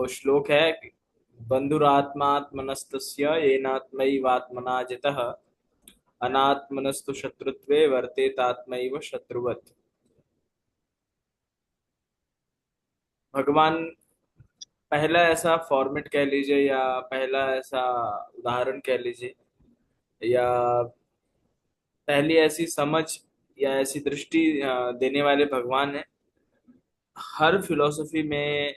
श्लोक है कि बंधुरात्मात्मनस्तस्य येनात्मैवात्मना जितः अनात्मनस्तु शत्रुत्वे वर्तेतात्मैव शत्रुवत्। भगवान पहला ऐसा फॉर्मेट कह लीजिए या पहला ऐसा उदाहरण कह लीजिए या पहली ऐसी समझ या ऐसी दृष्टि देने वाले भगवान है। हर फिलॉसफी में,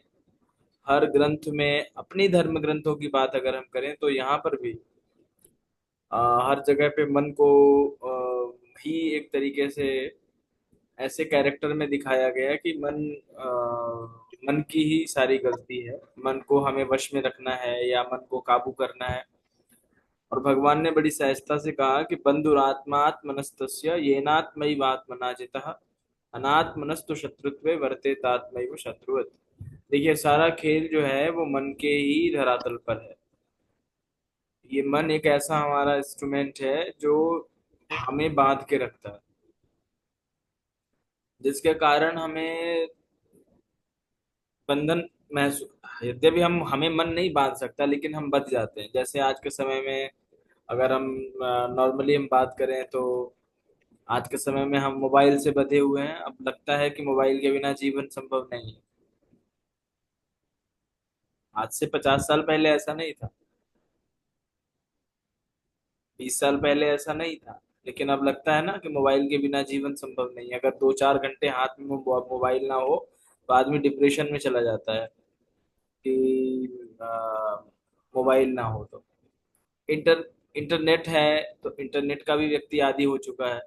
हर ग्रंथ में, अपनी धर्म ग्रंथों की बात अगर हम करें तो यहाँ पर भी हर जगह पे मन को ही एक तरीके से ऐसे कैरेक्टर में दिखाया गया है कि मन की ही सारी गलती है। मन को हमें वश में रखना है या मन को काबू करना है। और भगवान ने बड़ी सहजता से कहा कि बंधुरात्मात्मनस्तस्य येनात्मैवात्मना जितः अनात्मनस्तु शत्रुत्वे वर्तेतात्मैव शत्रुवत्। देखिए, सारा खेल जो है वो मन के ही धरातल पर है। ये मन एक ऐसा हमारा इंस्ट्रूमेंट है जो हमें बांध के रखता है, जिसके कारण हमें बंधन महसूस, यद्यपि हम हमें मन नहीं बांध सकता लेकिन हम बच जाते हैं। जैसे आज के समय में अगर हम नॉर्मली हम बात करें तो आज के समय में हम मोबाइल से बंधे हुए हैं। अब लगता है कि मोबाइल के बिना जीवन संभव नहीं है। आज से 50 साल पहले ऐसा नहीं था, 20 साल पहले ऐसा नहीं था। लेकिन अब लगता है ना कि मोबाइल के बिना जीवन संभव नहीं है। अगर 2-4 घंटे हाथ में मोबाइल ना हो तो आदमी डिप्रेशन में चला जाता है कि मोबाइल ना हो तो। इंटर इंटरनेट है तो इंटरनेट का भी व्यक्ति आदी हो चुका है।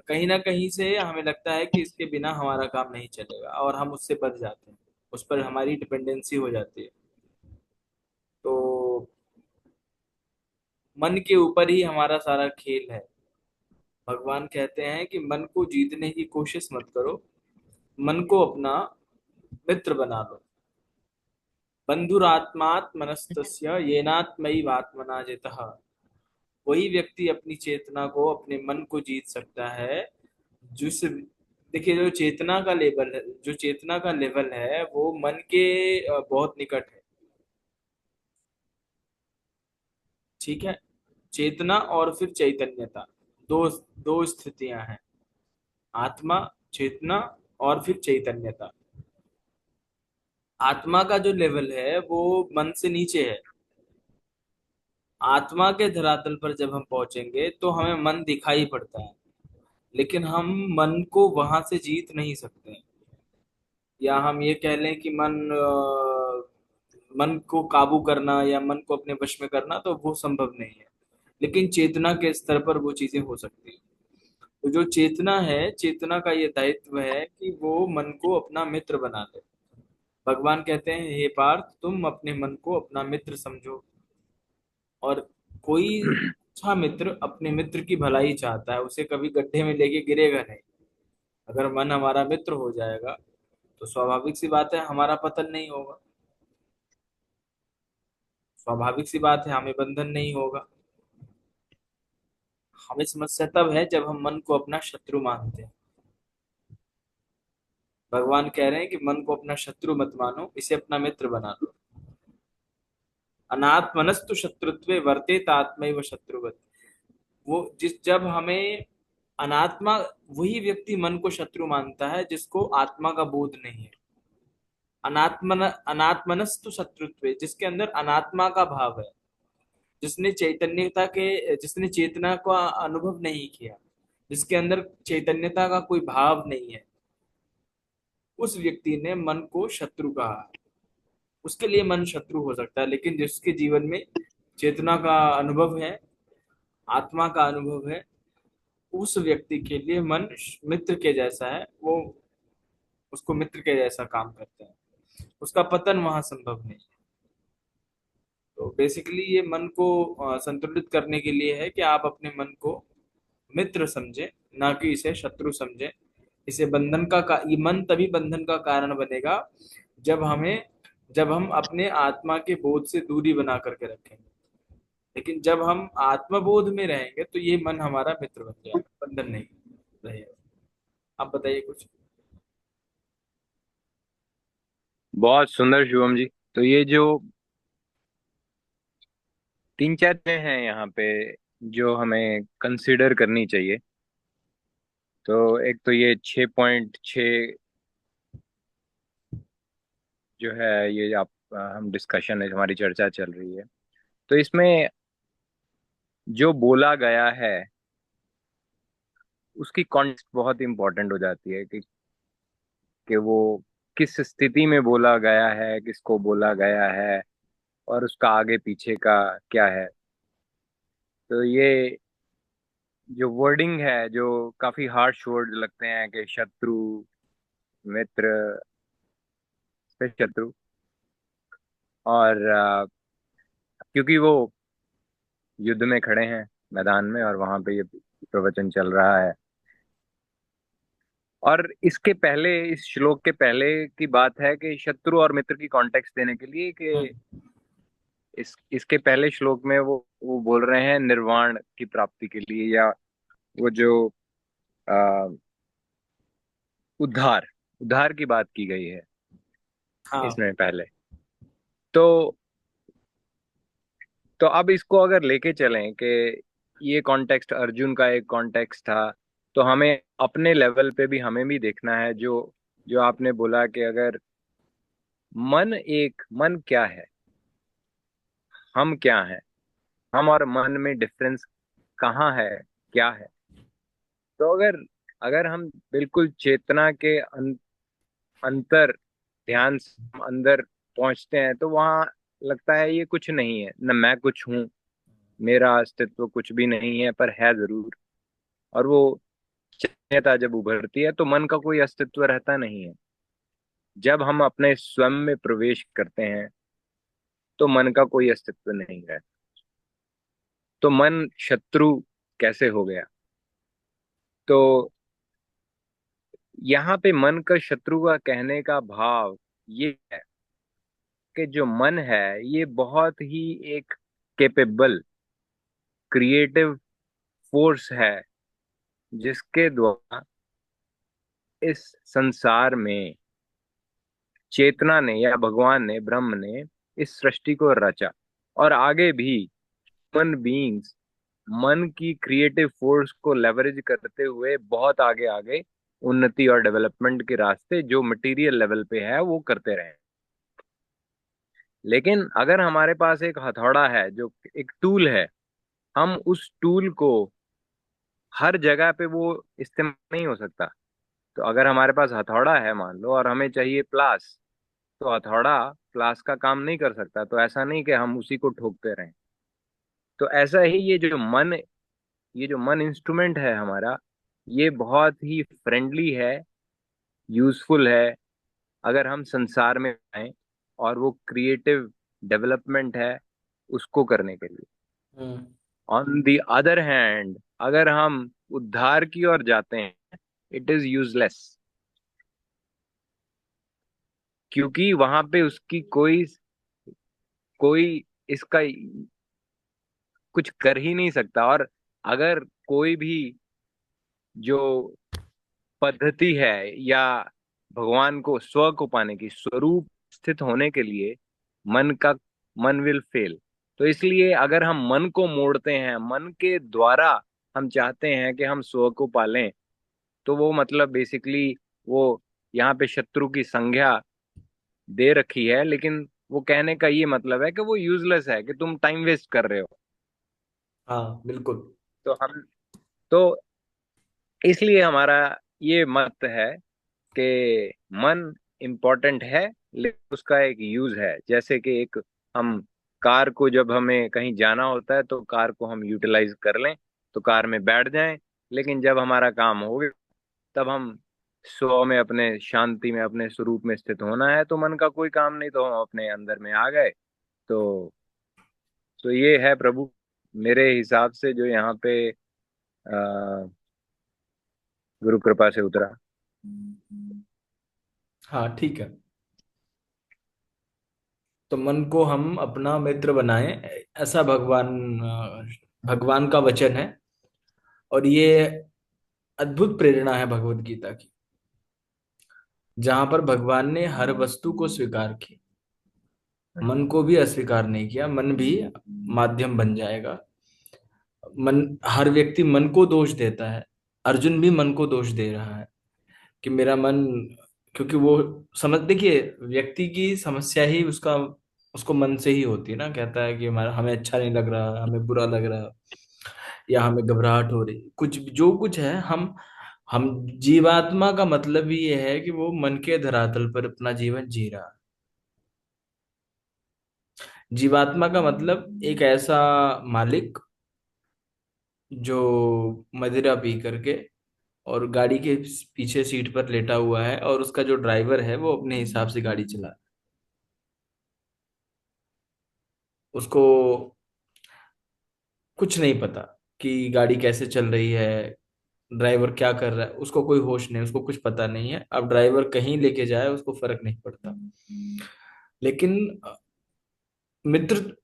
कहीं ना कहीं से हमें लगता है कि इसके बिना हमारा काम नहीं चलेगा और हम उससे बच जाते हैं, उस पर हमारी डिपेंडेंसी हो जाती है। तो मन के ऊपर ही हमारा सारा खेल है। भगवान कहते हैं कि मन को जीतने की कोशिश मत करो, मन को अपना मित्र बना लो। बंधुरात्मात्मनस्तस्य येनात्मैवात्मना जितः। वही व्यक्ति अपनी चेतना को, अपने मन को जीत सकता है जिस, देखिए, जो चेतना का लेवल है, जो चेतना का लेवल है वो मन के बहुत निकट है। ठीक है। चेतना और फिर चैतन्यता, दो दो स्थितियां हैं। आत्मा, चेतना और फिर चैतन्यता। आत्मा का जो लेवल है वो मन से नीचे है। आत्मा के धरातल पर जब हम पहुंचेंगे तो हमें मन दिखाई पड़ता है, लेकिन हम मन को वहां से जीत नहीं सकते। या हम ये कह लें कि मन को काबू करना या मन को अपने वश में करना तो वो संभव नहीं है। लेकिन चेतना के स्तर पर वो चीजें हो सकती हैं। तो जो चेतना है, चेतना का ये दायित्व है कि वो मन को अपना मित्र बना दे। भगवान कहते हैं, हे पार्थ, तुम अपने मन को अपना मित्र समझो। और कोई अच्छा मित्र अपने मित्र की भलाई चाहता है, उसे कभी गड्ढे में लेके गिरेगा नहीं। अगर मन हमारा मित्र हो जाएगा तो स्वाभाविक सी बात है हमारा पतन नहीं होगा। स्वाभाविक सी बात है हमें बंधन नहीं होगा। हमें समस्या तब है जब हम मन को अपना शत्रु मानते हैं। भगवान कह रहे हैं कि मन को अपना शत्रु मत मानो, इसे अपना मित्र बना लो। अनात्मनस्तु शत्रुत्वे वर्तेत आत्मैव शत्रुवत्। वो जिस जब हमें अनात्मा, वही व्यक्ति मन को शत्रु मानता है जिसको आत्मा का बोध नहीं है। अनात्मनस्तु शत्रुत्वे, जिसके अंदर अनात्मा का भाव है, जिसने चेतना का अनुभव नहीं किया, जिसके अंदर चैतन्यता का कोई भाव नहीं है, उस व्यक्ति ने मन को शत्रु कहा है। उसके लिए मन शत्रु हो सकता है, लेकिन जिसके जीवन में चेतना का अनुभव है, आत्मा का अनुभव है, उस व्यक्ति के लिए मन मित्र के जैसा है। वो उसको मित्र के जैसा काम करते हैं। उसका पतन वहां संभव नहीं है। तो बेसिकली ये मन को संतुलित करने के लिए है कि आप अपने मन को मित्र समझे, ना कि इसे शत्रु समझे। इसे ये मन तभी बंधन का कारण बनेगा जब हम अपने आत्मा के बोध से दूरी बना करके रखेंगे। लेकिन जब हम आत्मबोध में रहेंगे तो ये मन हमारा मित्र बन जाएगा, बंधन नहीं रहेगा। आप बताइए कुछ। बहुत सुंदर शुभम जी। तो ये जो तीन चार चीजें हैं यहाँ पे जो हमें कंसिडर करनी चाहिए। तो एक तो ये 6.6 जो है, ये आप हम डिस्कशन है, हमारी चर्चा चल रही है। तो इसमें जो बोला गया है उसकी कॉन्टेक्स्ट बहुत इंपॉर्टेंट हो जाती है कि वो किस स्थिति में बोला गया है, किसको बोला गया है, और उसका आगे पीछे का क्या है। तो ये जो वर्डिंग है, जो काफी हार्श वर्ड लगते हैं कि शत्रु, मित्र, फिर शत्रु, और क्योंकि वो युद्ध में खड़े हैं मैदान में, और वहां पे ये प्रवचन चल रहा है। और इसके पहले, इस श्लोक के पहले की बात है कि शत्रु और मित्र की कॉन्टेक्स्ट देने के लिए कि हम्म। इसके पहले श्लोक में वो बोल रहे हैं निर्वाण की प्राप्ति के लिए, या वो जो आ, उद्धार उद्धार की बात की गई है हाँ। इसमें पहले। तो अब इसको अगर लेके चलें कि ये कॉन्टेक्स्ट अर्जुन का एक कॉन्टेक्स्ट था, तो हमें अपने लेवल पे भी हमें भी देखना है। जो जो आपने बोला कि अगर मन क्या है, हम क्या है, हम और मन में डिफरेंस कहाँ है, क्या है। तो अगर अगर हम बिल्कुल चेतना के अंतर ध्यान से हम अंदर पहुंचते हैं, तो वहां लगता है ये कुछ नहीं है, न मैं कुछ हूँ, मेरा अस्तित्व कुछ भी नहीं है, पर है जरूर। और वो चेतनता जब उभरती है तो मन का कोई अस्तित्व रहता नहीं है। जब हम अपने स्वयं में प्रवेश करते हैं तो मन का कोई अस्तित्व नहीं रहता। तो मन शत्रु कैसे हो गया? तो यहाँ पे मन का शत्रु का कहने का भाव ये है कि जो मन है ये बहुत ही एक केपेबल क्रिएटिव फोर्स है, जिसके द्वारा इस संसार में चेतना ने या भगवान ने, ब्रह्म ने इस सृष्टि को रचा। और आगे भी ह्यूमन बीइंग्स मन की क्रिएटिव फोर्स को लेवरेज करते हुए बहुत आगे आगे उन्नति और डेवलपमेंट के रास्ते जो मटेरियल लेवल पे है वो करते रहे। लेकिन अगर हमारे पास एक हथौड़ा है जो एक टूल है, हम उस टूल को हर जगह पे वो इस्तेमाल नहीं हो सकता। तो अगर हमारे पास हथौड़ा है मान लो, और हमें चाहिए प्लास, तो हथौड़ा प्लास का काम नहीं कर सकता। तो ऐसा नहीं कि हम उसी को ठोकते रहें। तो ऐसा ही ये जो मन इंस्ट्रूमेंट है हमारा, ये बहुत ही फ्रेंडली है, यूजफुल है, अगर हम संसार में आए, और वो क्रिएटिव डेवलपमेंट है उसको करने के लिए। हम्म। ऑन द अदर हैंड, अगर हम उद्धार की ओर जाते हैं, इट इज यूजलेस, क्योंकि वहां पे उसकी कोई कोई इसका कुछ कर ही नहीं सकता। और अगर कोई भी जो पद्धति है, या भगवान को, स्व को पाने की, स्वरूप स्थित होने के लिए मन का मन विल फेल। तो इसलिए अगर हम मन को मोड़ते हैं, मन के द्वारा हम चाहते हैं कि हम स्व को पालें, तो वो मतलब बेसिकली वो यहाँ पे शत्रु की संज्ञा दे रखी है। लेकिन वो कहने का ये मतलब है कि वो यूजलेस है, कि तुम टाइम वेस्ट कर रहे हो। हाँ बिल्कुल। तो हम तो इसलिए हमारा ये मत है कि मन इम्पोर्टेंट है, लेकिन उसका एक यूज है। जैसे कि एक हम कार को, जब हमें कहीं जाना होता है तो कार को हम यूटिलाइज कर लें, तो कार में बैठ जाएं। लेकिन जब हमारा काम हो गया, तब हम स्व में, अपने शांति में, अपने स्वरूप में स्थित होना है, तो मन का कोई काम नहीं, तो हम अपने अंदर में आ गए। तो ये है प्रभु, मेरे हिसाब से जो यहाँ पे गुरु कृपा से उतरा। हाँ ठीक है। तो मन को हम अपना मित्र बनाएं, ऐसा भगवान का वचन है। और ये अद्भुत प्रेरणा है भगवत गीता की। जहां पर भगवान ने हर वस्तु को स्वीकार किया, मन हम्म। को भी अस्वीकार नहीं किया। मन भी माध्यम बन जाएगा। मन, हर व्यक्ति मन को दोष देता है। अर्जुन भी मन को दोष दे रहा है कि मेरा मन, क्योंकि वो समझ, देखिए, व्यक्ति की समस्या ही उसका, उसको मन से ही होती है ना। कहता है कि हमारा, हमें अच्छा नहीं लग रहा, हमें बुरा लग रहा, या हमें घबराहट हो रही, कुछ जो कुछ है। हम जीवात्मा का मतलब ही ये है कि वो मन के धरातल पर अपना जीवन जी रहा है। जीवात्मा का मतलब एक ऐसा मालिक जो मदिरा पी करके और गाड़ी के पीछे सीट पर लेटा हुआ है, और उसका जो ड्राइवर है वो अपने हिसाब से गाड़ी चला, उसको कुछ नहीं पता कि गाड़ी कैसे चल रही है, ड्राइवर क्या कर रहा है, उसको कोई होश नहीं, उसको कुछ पता नहीं है। अब ड्राइवर कहीं लेके जाए उसको फर्क नहीं पड़ता। लेकिन मित्र,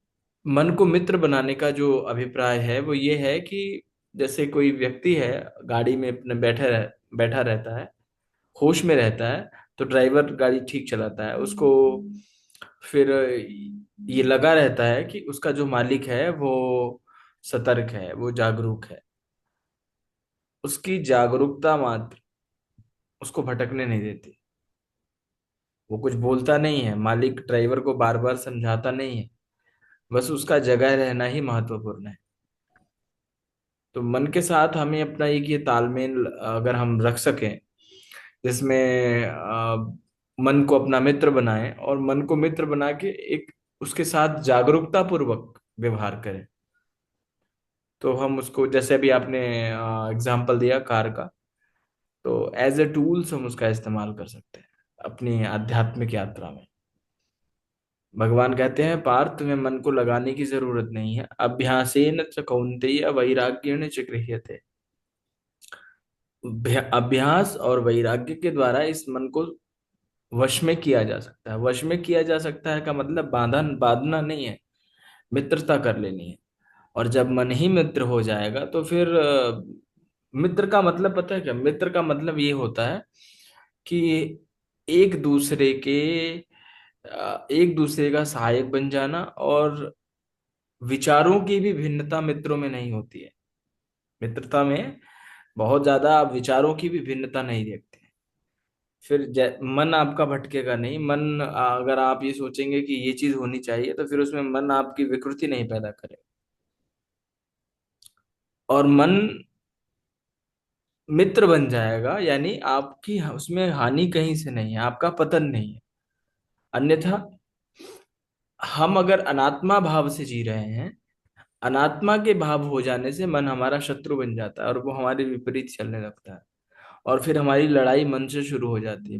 मन को मित्र बनाने का जो अभिप्राय है वो ये है कि जैसे कोई व्यक्ति है, गाड़ी में अपने बैठा रहता है, होश में रहता है, तो ड्राइवर गाड़ी ठीक चलाता है उसको। फिर ये लगा रहता है कि उसका जो मालिक है वो सतर्क है, वो जागरूक है। उसकी जागरूकता मात्र उसको भटकने नहीं देती। वो कुछ बोलता नहीं है, मालिक ड्राइवर को बार बार समझाता नहीं है, बस उसका जगह रहना ही महत्वपूर्ण है। तो मन के साथ हमें अपना एक ये तालमेल अगर हम रख सकें, जिसमें मन को अपना मित्र बनाएं और मन को मित्र बना के एक उसके साथ जागरूकता पूर्वक व्यवहार करें, तो हम उसको, जैसे अभी आपने एग्जाम्पल दिया कार का, तो एज ए टूल्स हम उसका इस्तेमाल कर सकते हैं अपनी आध्यात्मिक यात्रा में। भगवान कहते हैं, पार्थ, तुम्हें मन को लगाने की जरूरत नहीं है, अभ्यासेन च कौन्तेय वैराग्येण च गृह्यते। अभ्यास और वैराग्य के द्वारा इस मन को वश में किया जा सकता है। वश में किया जा सकता है का मतलब बांधन बांधना नहीं है, मित्रता कर लेनी है। और जब मन ही मित्र हो जाएगा तो फिर मित्र का मतलब पता है क्या? मित्र का मतलब ये होता है कि एक दूसरे के एक दूसरे का सहायक बन जाना, और विचारों की भी भिन्नता मित्रों में नहीं होती है। मित्रता में बहुत ज्यादा आप विचारों की भी भिन्नता नहीं देखते हैं। फिर मन आपका भटकेगा नहीं। मन अगर आप ये सोचेंगे कि ये चीज होनी चाहिए, तो फिर उसमें मन आपकी विकृति नहीं पैदा करे। और मन मित्र बन जाएगा, यानी आपकी उसमें हानि कहीं से नहीं है, आपका पतन नहीं है। अन्यथा हम अगर अनात्मा भाव से जी रहे हैं, अनात्मा के भाव हो जाने से मन हमारा शत्रु बन जाता है और वो हमारे विपरीत चलने लगता है। और फिर हमारी लड़ाई मन से शुरू हो जाती है।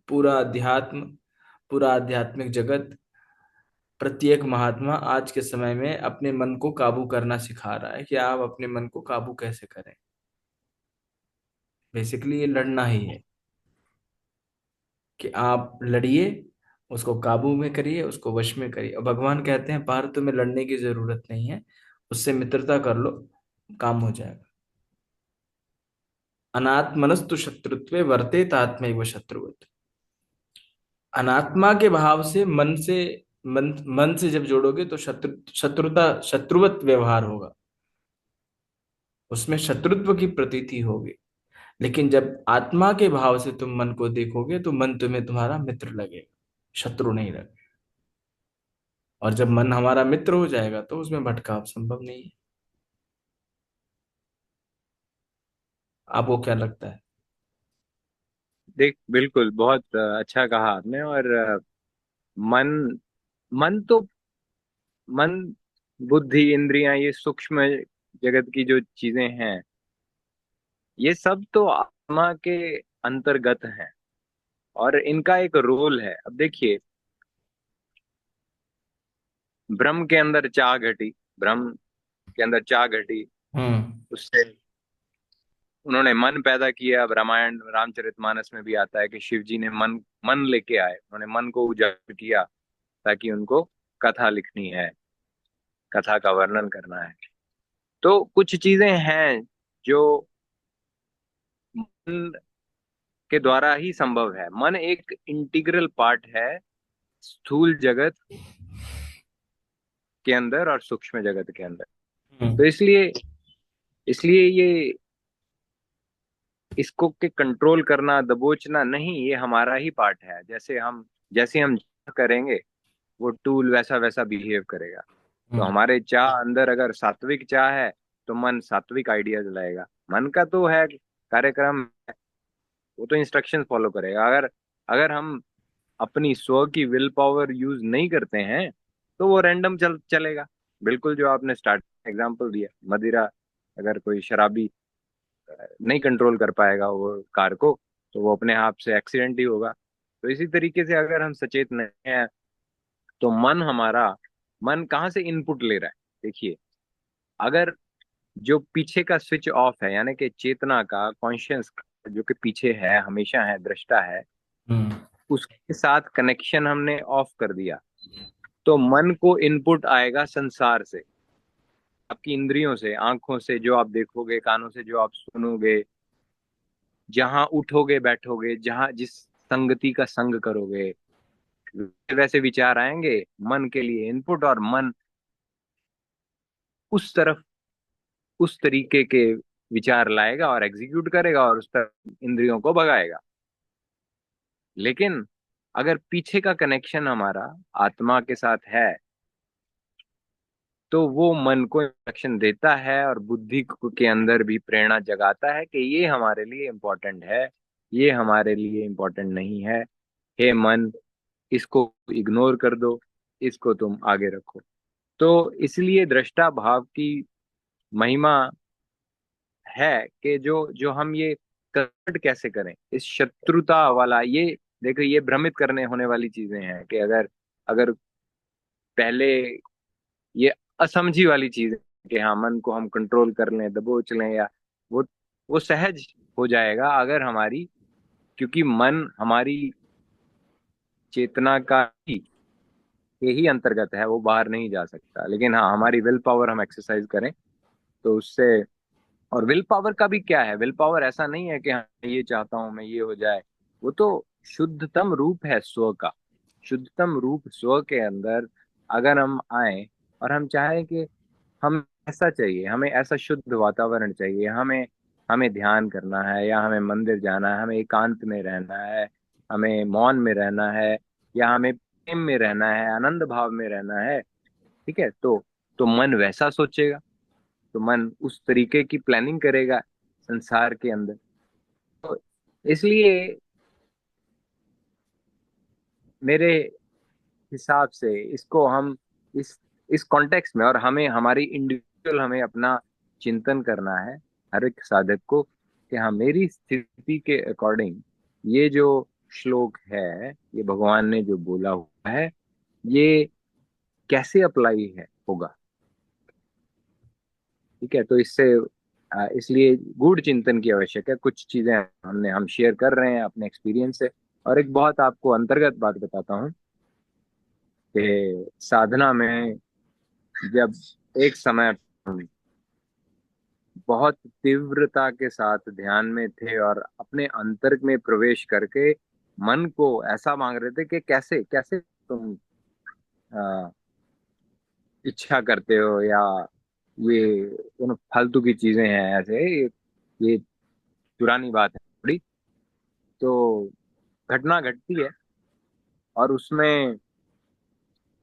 पूरा अध्यात्म, पूरा आध्यात्मिक जगत, प्रत्येक महात्मा आज के समय में अपने मन को काबू करना सिखा रहा है कि आप अपने मन को काबू कैसे करें। बेसिकली ये लड़ना ही है कि आप लड़िए, उसको काबू में करिए, उसको वश में करिए। और भगवान कहते हैं, पार तुम्हें लड़ने की जरूरत नहीं है, उससे मित्रता कर लो, काम हो जाएगा। अनात्मनस्तु शत्रुत्वे वर्तेत आत्मैव शत्रुवत्। अनात्मा के भाव से मन से जब जोड़ोगे तो शत्रुवत व्यवहार होगा, उसमें शत्रुत्व की प्रतीति होगी। लेकिन जब आत्मा के भाव से तुम मन को देखोगे तो मन तुम्हें तुम्हारा मित्र लगेगा, शत्रु नहीं लगेगा। और जब मन हमारा मित्र हो जाएगा तो उसमें भटकाव संभव नहीं है। आपको क्या लगता है? देख, बिल्कुल बहुत अच्छा कहा आपने। और मन मन तो मन, बुद्धि, इंद्रियां, ये सूक्ष्म जगत की जो चीजें हैं, ये सब तो आत्मा के अंतर्गत हैं और इनका एक रोल है। अब देखिए, ब्रह्म के अंदर चाह घटी, ब्रह्म के अंदर चाह घटी, हम्म। उससे उन्होंने मन पैदा किया। अब रामायण रामचरितमानस में भी आता है कि शिव जी ने मन मन लेके आए, उन्होंने मन को उजागर किया ताकि उनको कथा लिखनी है, कथा का वर्णन करना है। तो कुछ चीजें हैं जो मन के द्वारा ही संभव है। मन एक इंटीग्रल पार्ट है स्थूल जगत के अंदर और सूक्ष्म जगत के अंदर। तो हम्म। इसलिए इसलिए ये इसको के कंट्रोल करना, दबोचना नहीं, ये हमारा ही पार्ट है। जैसे हम करेंगे, वो टूल वैसा वैसा बिहेव करेगा। तो हम्म। हमारे चाह अंदर अगर सात्विक चाह है, तो मन सात्विक आइडियाज लाएगा। मन का तो है कार्यक्रम, वो तो इंस्ट्रक्शन फॉलो करेगा। अगर अगर हम अपनी स्व की विल पावर यूज नहीं करते हैं, तो वो रैंडम चलेगा। बिल्कुल, जो आपने स्टार्ट एग्जांपल दिया, मदिरा, अगर कोई शराबी नहीं कंट्रोल कर पाएगा वो कार को, तो वो अपने आप से एक्सीडेंट ही होगा। तो इसी तरीके से अगर हम सचेत नहीं है, तो मन कहाँ से इनपुट ले रहा है? देखिए, अगर जो पीछे का स्विच ऑफ है, यानी कि चेतना का, कॉन्शियस जो कि पीछे है, हमेशा है, दृष्टा है, हम्म। उसके साथ कनेक्शन हमने ऑफ कर दिया, तो मन को इनपुट आएगा संसार से, आपकी इंद्रियों से, आंखों से जो आप देखोगे, कानों से जो आप सुनोगे, जहां उठोगे बैठोगे, जहां जिस संगति का संग करोगे, वैसे विचार आएंगे मन के लिए इनपुट, और मन उस तरफ उस तरीके के विचार लाएगा और एग्जीक्यूट करेगा और उस तरफ इंद्रियों को भगाएगा। लेकिन अगर पीछे का कनेक्शन हमारा आत्मा के साथ है, तो वो मन को इंस्ट्रक्शन देता है और बुद्धि के अंदर भी प्रेरणा जगाता है कि ये हमारे लिए इम्पोर्टेंट है, ये हमारे लिए इम्पोर्टेंट नहीं है। हे मन, इसको इग्नोर कर दो, इसको तुम आगे रखो। तो इसलिए दृष्टा भाव की महिमा है कि जो जो हम ये कन्वर्ट कैसे करें, इस शत्रुता वाला, ये देखो, ये भ्रमित करने होने वाली चीजें हैं कि अगर अगर पहले ये असमझी वाली चीज है कि हाँ, मन को हम कंट्रोल कर लें, दबोच लें, या वो वो सहज हो जाएगा अगर हमारी, क्योंकि मन हमारी चेतना का ही के ही अंतर्गत है, वो बाहर नहीं जा सकता। लेकिन हाँ, हमारी विल पावर हम एक्सरसाइज करें, तो उससे। और विल पावर का भी क्या है, विल पावर ऐसा नहीं है कि हाँ, ये चाहता हूं मैं ये हो जाए। वो तो शुद्धतम रूप है स्व का। शुद्धतम रूप स्व के अंदर अगर हम आए और हम चाहें कि हम ऐसा चाहिए, हमें ऐसा शुद्ध वातावरण चाहिए, हमें हमें ध्यान करना है, या हमें मंदिर जाना है, हमें एकांत में रहना है, हमें मौन में रहना है, या हमें प्रेम में रहना है, आनंद भाव में रहना है, ठीक है, तो मन वैसा सोचेगा, तो मन उस तरीके की प्लानिंग करेगा संसार के अंदर। तो इसलिए मेरे हिसाब से इसको हम इस इस कॉन्टेक्स्ट में, और हमें हमारी इंडिविजुअल, हमें अपना चिंतन करना है हर एक साधक को, कि हाँ, मेरी स्थिति के अकॉर्डिंग ये जो श्लोक है, ये भगवान ने जो बोला हुआ है, ये कैसे अप्लाई है होगा। ठीक है, तो इसलिए गूढ़ चिंतन की आवश्यक है। कुछ चीजें हम शेयर कर रहे हैं अपने एक्सपीरियंस से। और एक बहुत आपको अंतर्गत बात बताता हूँ कि साधना में जब एक समय हम बहुत तीव्रता के साथ ध्यान में थे और अपने अंतर्ग में प्रवेश करके मन को ऐसा मांग रहे थे कि कैसे कैसे तुम अ, इच्छा करते हो, या ये फालतू की चीजें हैं, ऐसे ये पुरानी बात है थोड़ी। तो घटना घटती है और उसमें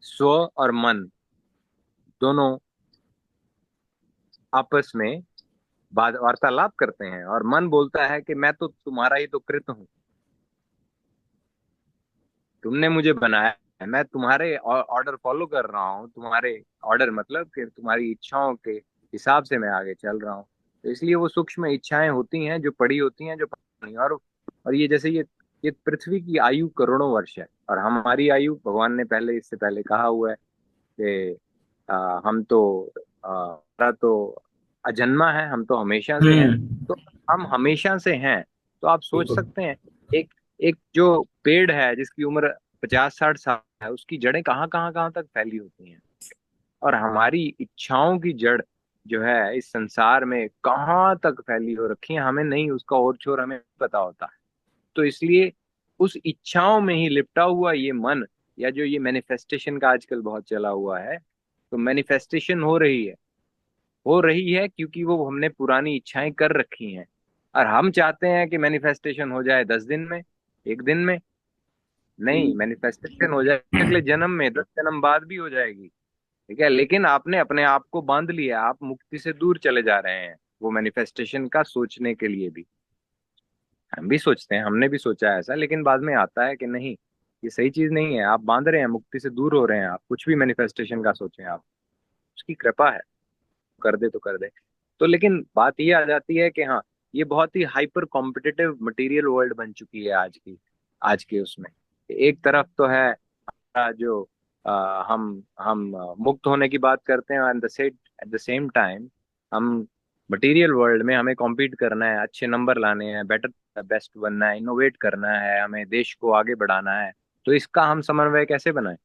स्व और मन दोनों आपस में बात वार्तालाप करते हैं, और मन बोलता है कि मैं तो तुम्हारा ही तो कृत हूँ, तुमने मुझे बनाया है, मैं तुम्हारे ऑर्डर फॉलो कर रहा हूँ, तुम्हारे ऑर्डर मतलब कि तुम्हारी इच्छाओं के हिसाब से मैं आगे चल रहा हूँ। तो इसलिए वो सूक्ष्म इच्छाएं होती हैं जो पड़ी होती हैं, जो पता नहीं। और ये जैसे ये पृथ्वी की आयु करोड़ों वर्ष है, और हमारी आयु भगवान ने पहले, इससे पहले कहा हुआ है कि हम तो हमारा तो अजन्मा है, हम तो हमेशा से हैं। हम्म। तो हम हमेशा से हैं, तो आप सोच बिल्कुल। सकते हैं, एक एक जो पेड़ है जिसकी उम्र 50-60 साल है, उसकी जड़ें कहाँ कहाँ कहाँ तक फैली होती हैं। और हमारी इच्छाओं की जड़ जो है इस संसार में कहाँ तक फैली हो रखी है, हमें नहीं, उसका ओर छोर हमें नहीं पता होता। तो इसलिए उस इच्छाओं में ही लिपटा हुआ ये मन, या जो ये मैनिफेस्टेशन का आजकल बहुत चला हुआ है, तो मैनिफेस्टेशन हो रही है क्योंकि वो हमने पुरानी इच्छाएं कर रखी हैं। और हम चाहते हैं कि मैनिफेस्टेशन हो जाए 10 दिन में, एक दिन में। नहीं, मैनिफेस्टेशन हो जाए अगले जन्म में, 10 जन्म बाद भी हो जाएगी। ठीक है, लेकिन आपने अपने आप को बांध लिया, आप मुक्ति से दूर चले जा रहे हैं वो मैनिफेस्टेशन का सोचने के लिए भी। हम भी सोचते हैं, हमने भी सोचा है ऐसा, लेकिन बाद में आता है कि नहीं, ये सही चीज नहीं है, आप बांध रहे हैं, मुक्ति से दूर हो रहे हैं। आप कुछ भी मैनिफेस्टेशन का सोचें आप, उसकी कृपा है, कर दे तो कर दे। तो लेकिन बात ये आ जाती है कि हाँ, ये बहुत ही हाइपर कॉम्पिटिटिव मटेरियल वर्ल्ड बन चुकी है आज के उसमें। एक तरफ तो है जो हम मुक्त होने की बात करते हैं, एट द सेम टाइम हम मटेरियल वर्ल्ड में हमें कॉम्पीट करना है, अच्छे नंबर लाने हैं, बेटर बेस्ट बनना है, इनोवेट करना है, हमें देश को आगे बढ़ाना है। तो इसका हम समन्वय कैसे बनाएं?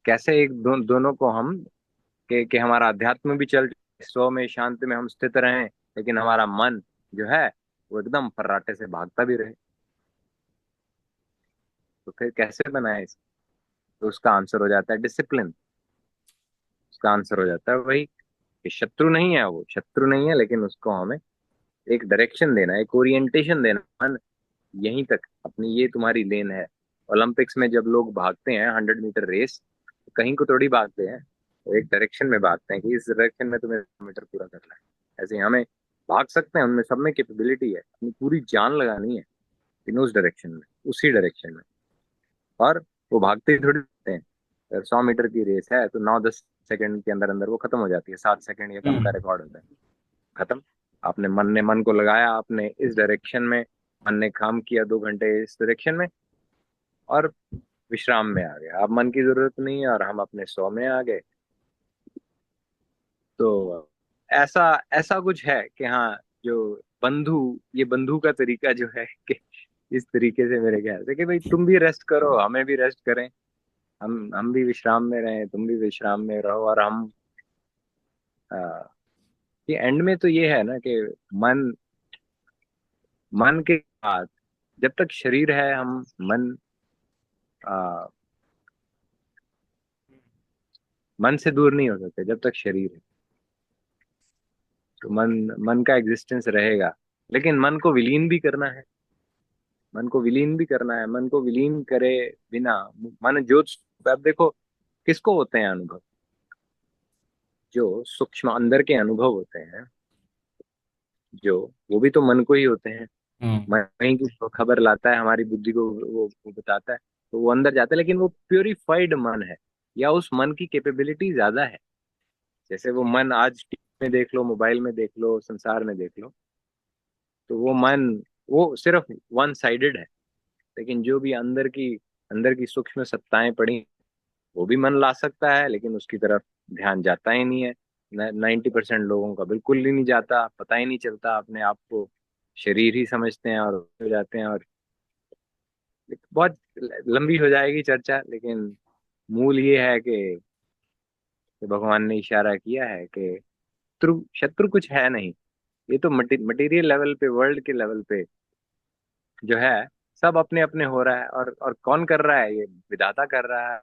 कैसे दोनों को हम कि हमारा अध्यात्म भी चल, स्व में शांति में हम स्थित रहें, लेकिन हमारा मन जो है वो एकदम फर्राटे से भागता भी रहे। तो फिर कैसे बनाए इस? तो उसका आंसर हो जाता है डिसिप्लिन। उसका आंसर हो जाता है वही कि शत्रु नहीं है, वो शत्रु नहीं है, लेकिन उसको हमें एक डायरेक्शन देना, एक ओरिएंटेशन देना। मन, यहीं तक अपनी, ये तुम्हारी लेन है। ओलंपिक्स में जब लोग भागते हैं 100 मीटर रेस, तो कहीं को थोड़ी भागते हैं, वो एक डायरेक्शन में भागते हैं कि इस डायरेक्शन में तुम्हें मीटर पूरा करना है। ऐसे ही हमें भाग सकते हैं, उनमें सब में कैपेबिलिटी है, अपनी पूरी जान लगानी है इन उस डायरेक्शन में, उसी डायरेक्शन में। और वो भागते ही थोड़ी रहते हैं। अगर 100 मीटर की रेस है तो 9-10 सेकंड के अंदर अंदर वो खत्म हो जाती है, 7 सेकंड या कम का हम्म। रिकॉर्ड होता है। खत्म। आपने मन ने मन को लगाया, आपने इस डायरेक्शन में, मन ने काम किया 2 घंटे इस डायरेक्शन में, और विश्राम में आ गए। अब मन की जरूरत नहीं है और हम अपने सौ में आ गए। तो ऐसा ऐसा कुछ है कि हाँ, जो बंधु, ये बंधु का तरीका जो है कि इस तरीके से मेरे ख्याल से कि भाई तुम भी रेस्ट करो, हमें भी रेस्ट करें, हम भी विश्राम में रहें, तुम भी विश्राम में रहो, और हम ये एंड में तो ये है ना कि मन मन के बाद, जब तक शरीर है, हम मन आ, मन से दूर नहीं हो सकते जब तक शरीर है। तो मन मन का एग्जिस्टेंस रहेगा, लेकिन मन को विलीन भी करना है। मन को विलीन भी करना है, मन को विलीन करे बिना मन ज्योत। अब देखो, किसको होते हैं अनुभव? जो सूक्ष्म अंदर के अनुभव होते हैं, जो वो भी तो मन को ही होते हैं। हम्म। मन ही की खबर लाता है हमारी बुद्धि को, वो बताता है, तो वो अंदर जाता है, लेकिन वो प्योरिफाइड मन है, या उस मन की कैपेबिलिटी ज्यादा है। जैसे वो मन आज टीवी में देख लो, मोबाइल में देख लो, संसार में देख लो, तो वो मन, वो सिर्फ वन साइडेड है। लेकिन जो भी अंदर की सूक्ष्म सत्ताएं पड़ी, वो भी मन ला सकता है, लेकिन उसकी तरफ ध्यान जाता ही नहीं है। 90% लोगों का बिल्कुल ही नहीं जाता, पता ही नहीं चलता, अपने आप को शरीर ही समझते हैं और हो जाते हैं। और बहुत लंबी हो जाएगी चर्चा, लेकिन मूल ये है कि भगवान ने इशारा किया है कि शत्रु शत्रु कुछ है नहीं। ये तो मटेरियल लेवल पे, वर्ल्ड के लेवल पे जो है, सब अपने अपने हो रहा है। और कौन कर रहा है? ये विधाता कर रहा है।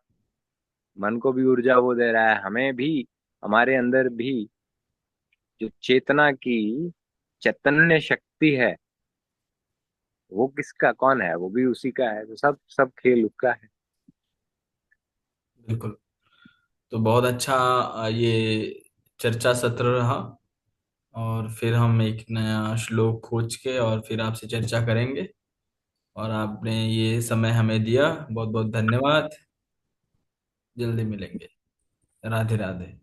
मन को भी ऊर्जा वो दे रहा है, हमें भी, हमारे अंदर भी जो चेतना की चैतन्य शक्ति है, वो किसका, कौन है? वो भी उसी का है। तो सब सब खेल उसका है। बिल्कुल। तो बहुत अच्छा ये चर्चा सत्र रहा। और फिर हम एक नया श्लोक खोज के और फिर आपसे चर्चा करेंगे। और आपने ये समय हमें दिया, बहुत बहुत धन्यवाद। जल्दी मिलेंगे। राधे राधे।